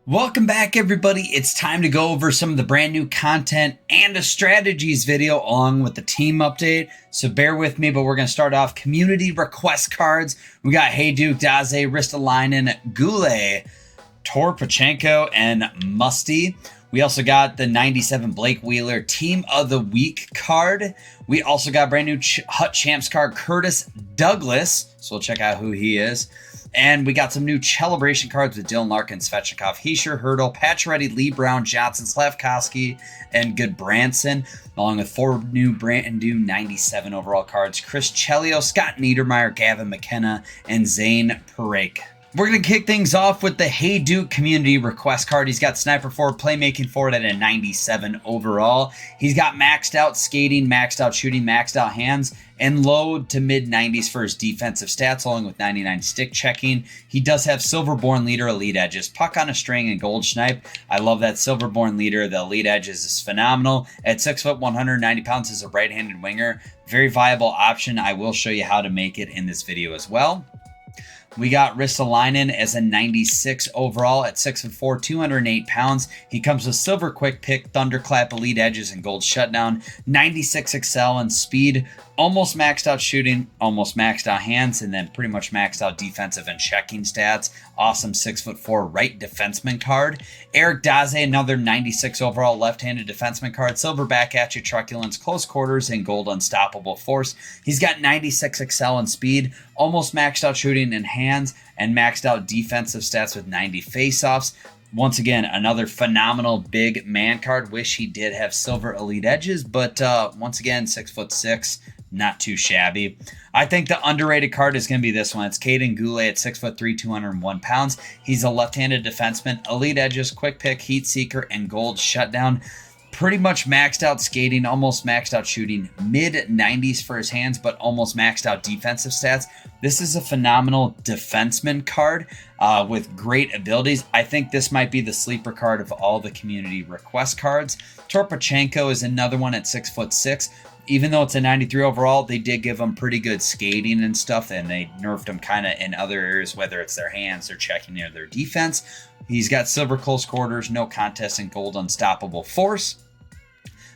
Welcome back, everybody. It's time to go over some of the brand new content and a strategies video along with the team update. So bear with me, but we're going to start off community request cards. We got Hejduk, Daze, Ristolainen, Goulet, Torpachenko, and Musty. We also got the 97 Blake Wheeler Team of the Week card. We also got brand new Hut Champs card, Curtis Douglas. So we'll check out who he is. And we got some new Celebration cards with Dylan Larkin, Svechnikov, Hischier, Hurdle, Pacioretty, Lee Brown, Johnson, Slavkovsky, and Goodbranson, along with four brand new 97 overall cards, Chris Chelios, Scott Niedermayer, Gavin McKenna, and Zane Parake. We're going to kick things off with the Hejduk community request card. He's got sniper forward, playmaking forward at a 97 overall. He's got maxed out skating, maxed out shooting, maxed out hands, and low to mid 90s for his defensive stats, along with 99 stick checking. He does have Silverborn Leader, Elite Edges, Puck on a String, and Gold Schneip. I love that Silverborn Leader. The Elite Edges is phenomenal. At 6 foot, 190 pounds as a right-handed winger. Very viable option. I will show you how to make it in this video as well. We got Ristolainen as a 96 overall at 6'4", 208 pounds. He comes with Silver Quick Pick, Thunderclap, Elite Edges, and Gold Shutdown. 96 Excel and speed. Almost maxed out shooting, almost maxed out hands, and then pretty much maxed out defensive and checking stats. Awesome 6'4" right defenseman card. Eric Daze, another 96 overall left-handed defenseman card. Silver back at you, truculence, close quarters, and gold unstoppable force. He's got 96 Excel and speed, almost maxed out shooting and hands, and maxed out defensive stats with 90 faceoffs. Once again, another phenomenal big man card. Wish he did have silver elite edges, but once again, 6'6", not too shabby. I think the underrated card is going to be this one. It's Kaiden Goulet at 6'3", 201 pounds. He's a left-handed defenseman, elite edges, quick pick, heat seeker, and gold shutdown. Pretty much maxed out skating, almost maxed out shooting, mid 90s for his hands, but almost maxed out defensive stats. This is a phenomenal defenseman card with great abilities. I think this might be the sleeper card of all the community request cards. Torpachenko is another one at 6'6". Even though it's a 93 overall, they did give him pretty good skating and stuff, and they nerfed him kind of in other areas, whether it's their hands, their checking, or their defense. He's got silver close quarters, no contest, and gold unstoppable force.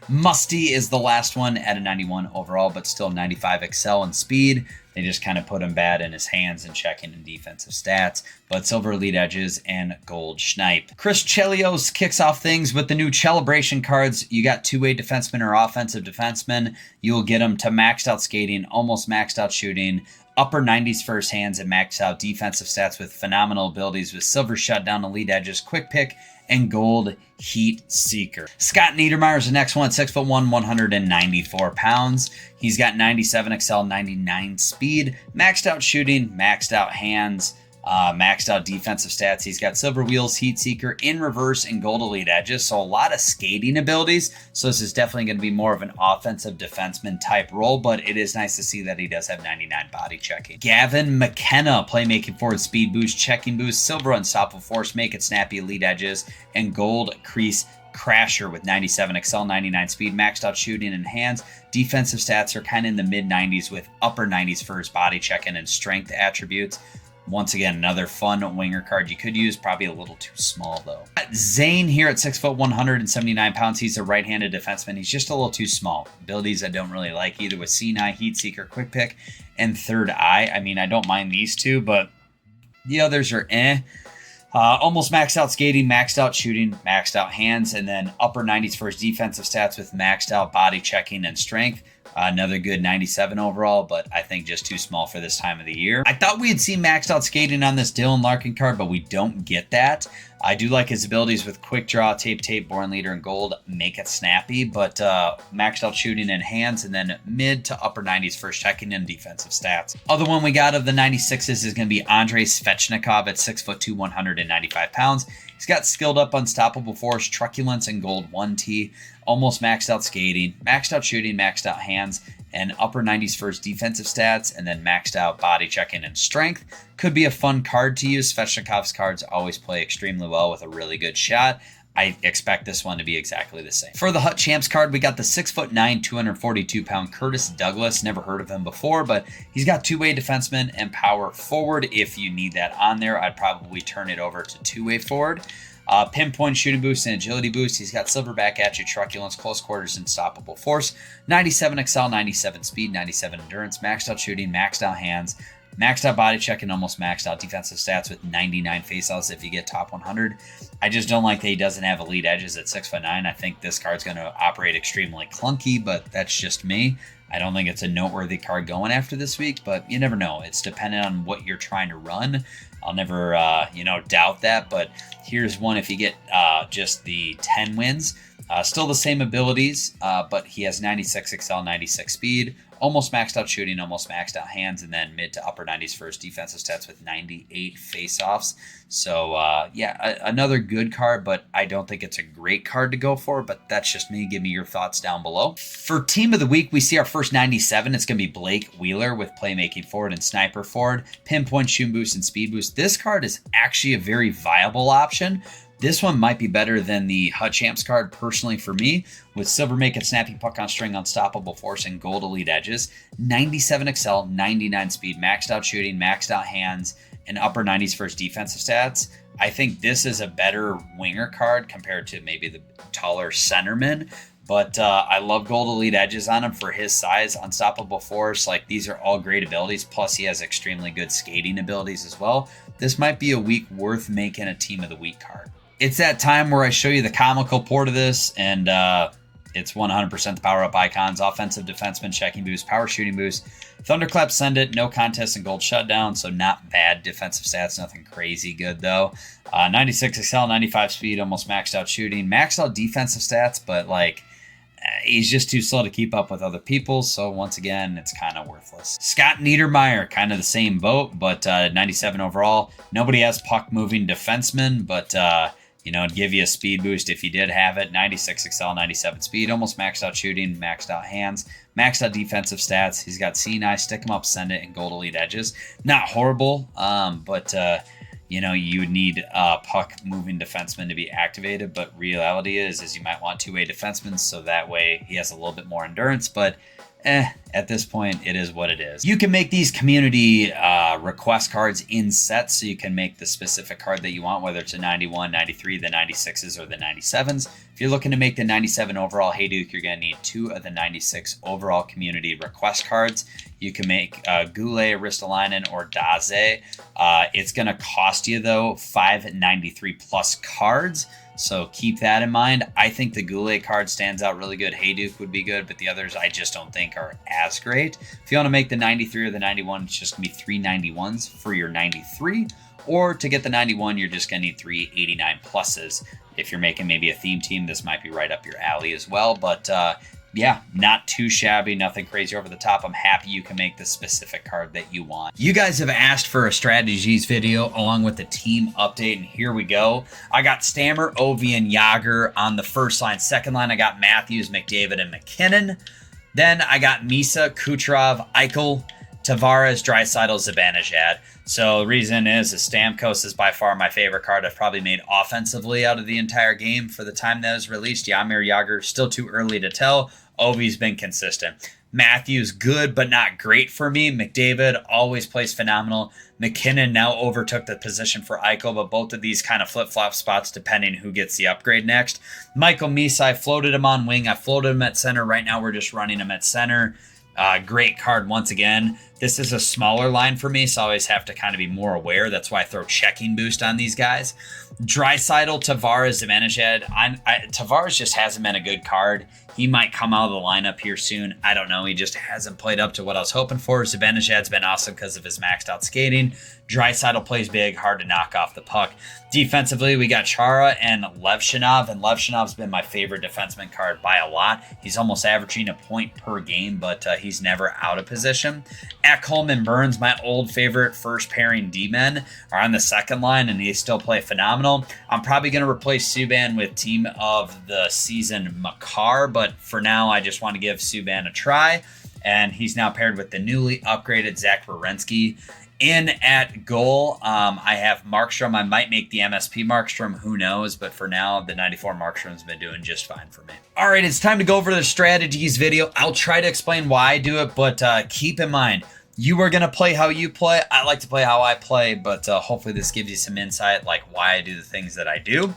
Musty is the last one at a 91 overall, but still 95 Excel and speed. They just kind of put him bad in his hands and checking and defensive stats, but silver elite edges and gold Schneip. Chris Chelios kicks off things with the new Celebration cards. You got two-way defenseman or offensive defenseman. You will get them to maxed out skating, almost maxed out shooting, upper 90s for his hands, and maxed out defensive stats with phenomenal abilities with silver shutdown, elite edges, quick pick, and gold heat seeker. Scott Niedermayer is the next one, 6'1", 194 pounds. He's got 97 Excel, 99 speed, maxed out shooting, maxed out hands, maxed out defensive stats. He's got silver wheels, heat seeker, in reverse, and gold elite edges. So a lot of skating abilities. So this is definitely going to be more of an offensive defenseman type role, but it is nice to see that he does have 99 body checking. Gavin McKenna, playmaking forward, speed boost, checking boost, silver unstoppable force, make it snappy, elite edges, and gold crease crasher with 97 Excel, 99 speed, maxed out shooting and hands. Defensive stats are kind of in the mid 90s with upper 90s for his body checking and strength attributes. Once again, another fun winger card you could use, probably a little too small though. Zane here at 6 foot, 179 pounds. He's a right-handed defenseman. He's just a little too small. Abilities I don't really like either with Sinai, Heat Seeker, Quick Pick, and Third Eye. I mean, I don't mind these two, but the others are eh. Almost maxed out skating, maxed out shooting, maxed out hands, and then upper 90s for his defensive stats with maxed out body checking and strength. Another good 97 overall, but I think just too small for this time of the year. I thought we had seen maxed out skating on this Dylan Larkin card, but we don't get that. I do like his abilities with quick draw, tape, born leader, and gold, make it snappy, but maxed out shooting and hands, and then mid to upper 90s for checking and defensive stats. Other one we got of the 96s is going to be Andrei Svechnikov at 6'2", 195 pounds. He's got skilled up, unstoppable force, truculence, and gold 1T. Almost maxed out skating, maxed out shooting, maxed out hands, and upper 90s for his defensive stats, and then maxed out body checking and strength. Could be a fun card to use. Svechnikov's cards always play extremely well with a really good shot. I expect this one to be exactly the same. For the Hut Champs card, we got the 6'9", 242-pound Curtis Douglas. Never heard of him before, but he's got two-way defenseman and power forward. If you need that on there, I'd probably turn it over to two-way forward. Pinpoint shooting boost and agility boost. He's got silverback attribute, truculence, close quarters, unstoppable force, 97 excel, 97 speed, 97 endurance, maxed out shooting, maxed out hands, maxed out body check, and almost maxed out defensive stats with 99 faceoffs if you get top 100. I just don't like that he doesn't have elite edges at 6'9". I think this card's going to operate extremely clunky, but that's just me. I don't think it's a noteworthy card going after this week, but you never know. It's dependent on what you're trying to run. I'll never, doubt that, but here's one if you get just the 10 wins. Still the same abilities, but he has 96 excel, 96 speed, almost maxed out shooting, almost maxed out hands, and then mid to upper 90s for his defensive stats with 98 faceoffs. So, another good card, but I don't think it's a great card to go for, but that's just me. Give me your thoughts down below. For Team of the Week, we see our first 97. It's going to be Blake Wheeler with Playmaking Forward and Sniper Forward, Pinpoint Shoot Boost and Speed Boost. This card is actually a very viable option. This one might be better than the HUT Champs card, personally for me, with Silver Make It, Snappy Puck on String, Unstoppable Force, and Gold Elite Edges. 97 excel, 99 speed, maxed out shooting, maxed out hands, and upper 90s for his defensive stats. I think this is a better winger card compared to maybe the taller centerman. But I love Gold Elite Edges on him for his size. Unstoppable Force, like these are all great abilities. Plus he has extremely good skating abilities as well. This might be a week worth making a Team of the Week card. It's that time where I show you the comical port of this, and it's 100% the power-up icons, offensive defenseman, checking boost, power shooting boost, thunderclap, send it, no contest, and gold shutdown, so not bad defensive stats, nothing crazy good though. 96 excel, 95 speed, almost maxed out shooting, maxed out defensive stats, but like he's just too slow to keep up with other people, so once again, it's kind of worthless. Scott Niedermeyer, kind of the same boat, but 97 overall. Nobody has puck-moving defenseman, but it'd give you a speed boost if you did have it. 96 excel, 97 speed, almost maxed out shooting, maxed out hands, maxed out defensive stats. He's got C9, stick him up, send it, and Gold Elite Edges. Not horrible, but you would need a puck-moving defenseman to be activated, but reality is you might want two-way defensemen, so that way he has a little bit more endurance, but at this point, it is what it is. You can make these community request cards in sets, so you can make the specific card that you want, whether it's a 91, 93, the 96s, or the 97s. If you're looking to make the 97 overall Hayduke, you're going to need 2 of the 96 overall community request cards. You can make Goulet, Ristolainen, or Daze. It's going to cost you, though, 593 plus cards. So keep that in mind. I think the Goulet card stands out really good. Hayduke would be good, but the others I just don't think are as great. If you want to make the 93 or the 91, it's just going to be 3 91s for your 93. Or to get the 91, you're just going to need 3 89 pluses. If you're making maybe a theme team, this might be right up your alley as well. But not too shabby, nothing crazy over the top. I'm happy you can make the specific card that you want. You guys have asked for a strategies video along with the team update, and here we go. I got Stammer, Ovi, and Yager on the first line. Second line, I got Matthews, McDavid, and McKinnon. Then I got Misa, Kucherov, Eichel, Tavares, Draisaitl, Zibanejad. So the reason is Stamkos is by far my favorite card I've probably made offensively out of the entire game for the time that was released. Jaromir Jagr, still too early to tell. Ovi's been consistent. Matthews, good, but not great for me. McDavid always plays phenomenal. McKinnon now overtook the position for Eichel, but both of these kind of flip-flop spots depending who gets the upgrade next. Michael Misa, I floated him on wing. I floated him at center. Right now we're just running him at center. Great card once again. This is a smaller line for me, so I always have to kind of be more aware. That's why I throw checking boost on these guys. Draisaitl, Tavares, Zibanejad. Tavares just hasn't been a good card. He might come out of the lineup here soon. I don't know. He just hasn't played up to what I was hoping for. Zibanejad's been awesome because of his maxed out skating. Draisaitl plays big, hard to knock off the puck. Defensively, we got Chara and Levshinov, and Levshinov's been my favorite defenseman card by a lot. He's almost averaging a point per game, but he's never out of position. Ekholm and Burns, my old favorite first pairing D-men, are on the second line, and they still play phenomenal. I'm probably going to replace Subban with Team of the Season Makar, but for now, I just want to give Subban a try, and he's now paired with the newly upgraded Zach Werenski. In at goal, I have Markstrom. I might make the MSP Markstrom. Who knows? But for now, the 94 Markstrom's been doing just fine for me. All right, it's time to go over the strategies video. I'll try to explain why I do it, but keep in mind, You are going to play how you play. I like to play how I play, but hopefully this gives you some insight, like why I do the things that I do.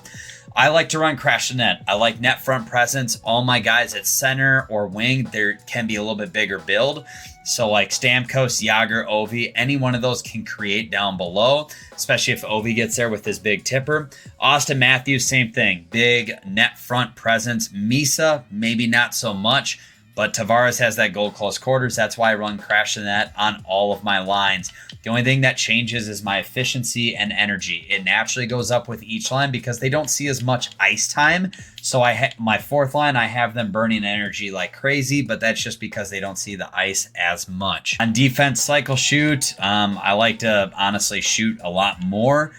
I like to run crash the net. I like net front presence. All my guys at center or wing, there can be a little bit bigger build. So like Stamkos, Yager, Ovi, any one of those can create down below, especially if Ovi gets there with his big tipper. Austin Matthews, same thing. Big net front presence. Misa, maybe not so much. But Tavares has that goal close quarters. That's why I run crash the net on all of my lines. The only thing that changes is my efficiency and energy. It naturally goes up with each line because they don't see as much ice time. So my fourth line, I have them burning energy like crazy, but that's just because they don't see the ice as much. On defense, cycle shoot, I like to honestly shoot a lot more.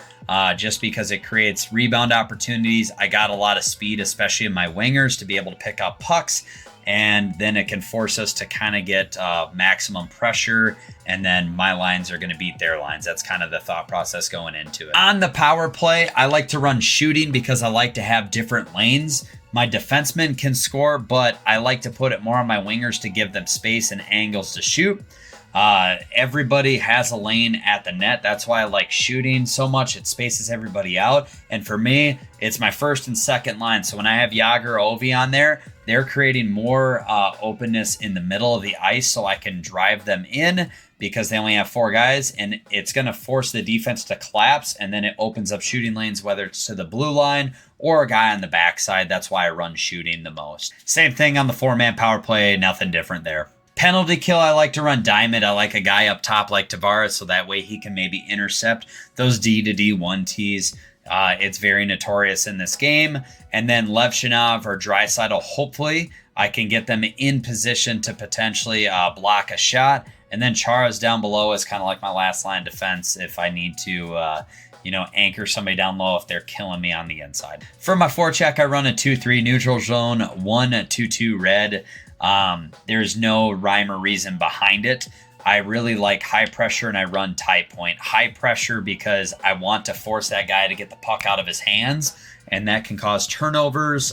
Just because it creates rebound opportunities. I got a lot of speed, especially in my wingers, to be able to pick up pucks. And then it can force us to kind of get maximum pressure. And then my lines are going to beat their lines. That's kind of the thought process going into it. On the power play, I like to run shooting because I like to have different lanes. My defensemen can score, but I like to put it more on my wingers to give them space and angles to shoot. Everybody has a lane at the net. That's why I like shooting so much. It spaces everybody out. And for me, it's my first and second line. So when I have Yager or Ovi on there, they're creating more openness in the middle of the ice so I can drive them in because they only have 4 guys, and it's going to force the defense to collapse, and then it opens up shooting lanes, whether it's to the blue line or a guy on the backside. That's why I run shooting the most. Same thing on the 4-man power play, nothing different there. Penalty kill, I like to run diamond. I like a guy up top like Tavares, so that way he can maybe intercept those D-to-D 1Ts. It's very notorious in this game. And then Levchinov or Draisaitl, hopefully I can get them in position to potentially block a shot. And then Chara's down below is kind of like my last line of defense if I need to anchor somebody down low if they're killing me on the inside. For my forecheck, I run a 2-3 neutral zone, 1-2-2 red. There's no rhyme or reason behind it. I really like high pressure and I run tight point. High pressure because I want to force that guy to get the puck out of his hands, and that can cause turnovers.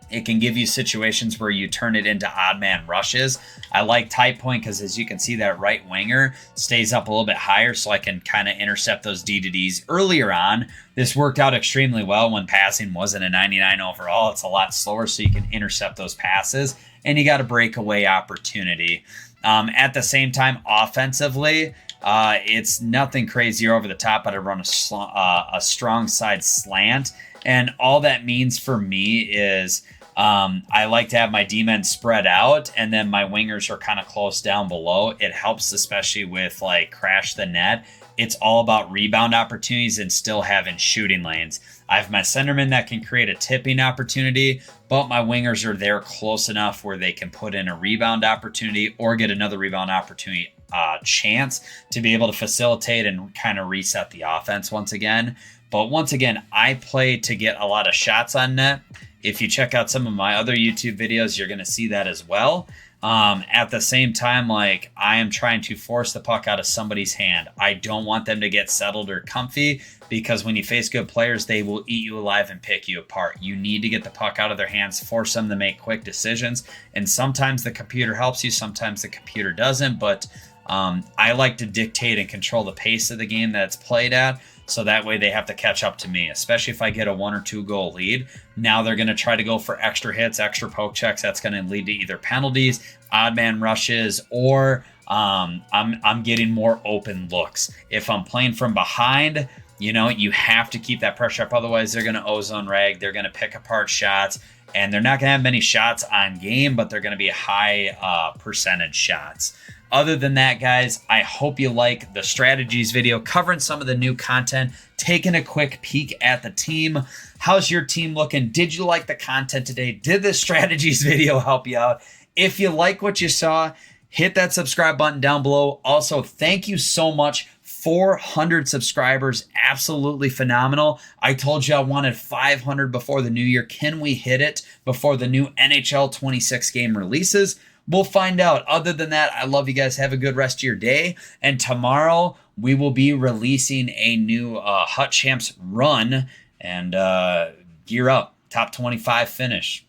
It can give you situations where you turn it into odd man rushes. I like tight point because, as you can see, that right winger stays up a little bit higher, so I can kind of intercept those D-to-Ds earlier on. This worked out extremely well when passing wasn't a 99 overall. It's a lot slower, so you can intercept those passes, and you got a breakaway opportunity. At the same time, offensively, it's nothing crazy or over the top, but I run a strong side slant. And all that means for me is I like to have my D-men spread out, and then my wingers are kind of close down below. It helps, especially with like crash the net. It's all about rebound opportunities and still having shooting lanes. I have my centerman that can create a tipping opportunity, but my wingers are there close enough where they can put in a rebound opportunity or get another rebound opportunity chance to be able to facilitate and kind of reset the offense once again. But once again, I play to get a lot of shots on net. If you check out some of my other YouTube videos, you're going to see that as well. At the same time, like, I am trying to force the puck out of somebody's hand. I don't want them to get settled or comfy, because when you face good players, they will eat you alive and pick you apart. You need to get the puck out of their hands, force them to make quick decisions. And sometimes the computer helps you, sometimes the computer doesn't. But I like to dictate and control the pace of the game that it's played at. So that way they have to catch up to me, especially if I get a 1 or 2 goal lead. Now they're going to try to go for extra hits, extra poke checks. That's going to lead to either penalties, odd man rushes, or I'm getting more open looks. If I'm playing from behind, you have to keep that pressure up. Otherwise, they're going to ozone rag. They're going to pick apart shots, and they're not going to have many shots on game, but they're going to be high percentage shots. Other than that, guys, I hope you like the strategies video covering some of the new content, taking a quick peek at the team. How's your team looking? Did you like the content today? Did the strategies video help you out? If you like what you saw, hit that subscribe button down below. Also, thank you so much. 400 subscribers, absolutely phenomenal. I told you I wanted 500 before the new year. Can we hit it before the new NHL 26 game releases? We'll find out. Other than that, I love you guys. Have a good rest of your day. And tomorrow we will be releasing a new Hut Champs run, and gear up. Top 25 finish.